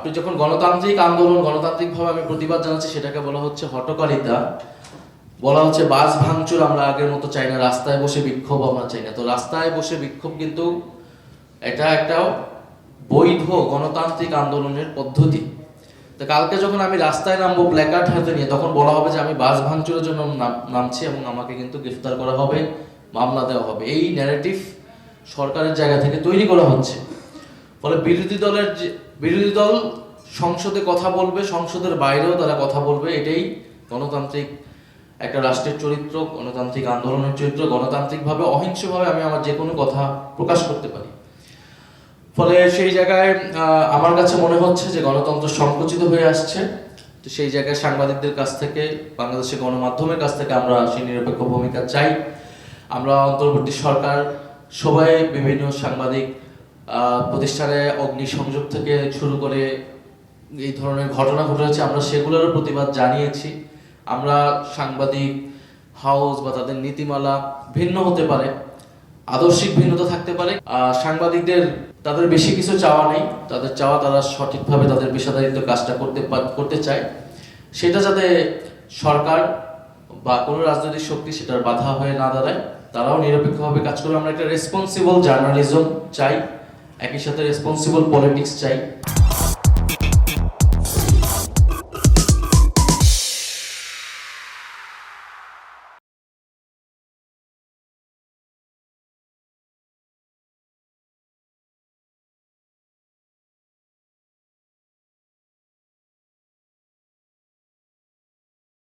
আপনি যখন গণতান্ত্রিক আন্দোলন, গণতান্ত্রিকভাবে আমি প্রতিবাদ জানাচ্ছি, সেটাকে বলা হচ্ছে হটকারিতা, বলা হচ্ছে বাস ভাঙচুর আমরা আগের মতো চাই না, রাস্তায় বসে বিক্ষোভ আমরা চাই না। তো রাস্তায় বসে বিক্ষোভ কিন্তু এটা একটা বৈধ গণতান্ত্রিক আন্দোলনের পদ্ধতি। তো কালকে যখন আমি রাস্তায় নামবো প্ল্যাকার্ড হাতে নিয়ে, তখন বলা হবে যে আমি বাস ভাঙচুরের জন্য নামছি এবং আমাকে কিন্তু গ্রেফতার করা হবে, মামলা দেওয়া হবে। এই ন্যারেটিভ সরকারের জায়গা থেকে তৈরি করা হচ্ছে। ফলে বিরোধী দল সংসদে কথা বলবে, সংসদের বাইরেও তারা কথা বলবে। এটাই গণতান্ত্রিক একটা রাষ্ট্রের চরিত্র, গণতান্ত্রিক আন্দোলনের চরিত্র। গণতান্ত্রিকভাবে অহিংসভাবে আমি আমার যে কোনো কথা প্রকাশ করতে পারি। ফলে সেই জায়গায় আমার কাছে মনে হচ্ছে যে গণতন্ত্র সংকুচিত হয়ে আসছে। তো সেই জায়গায় সাংবাদিকদের কাছ থেকে, বাংলাদেশের গণমাধ্যমের কাছ থেকে আমরা সেই নিরপেক্ষ ভূমিকা চাই। আমরা অন্তর্বর্তী সরকার সবাই বিভিন্ন সাংবাদিক প্রতিষ্ঠানে অগ্নিসংযোগ থেকে শুরু করে এই ধরনের ঘটনা ঘটেছে, আমরা সেগুলোরও প্রতিবাদ জানিয়েছি। আমরা সাংবাদিক হাউস বা তাদের নীতিমালা ভিন্ন হতে পারে, আদর্শিক ভিন্নতা থাকতে পারে। সাংবাদিকদের তাদের বেশি কিছু চাওয়া নেই, তাদের চাওয়া তারা সঠিকভাবে তাদের পেশাদারিত্ব কাজটা করতে চায়। সেটা যাতে সরকার বা কোনো রাজনৈতিক শক্তি সেটার বাধা হয়ে না দাঁড়ায়, তারাও নিরপেক্ষভাবে কাজ করবে। আমরা একটা রেসপন্সিবল জার্নালিজম চাই, একই সাথে রেসপন্সিবল পলিটিক্স চাই।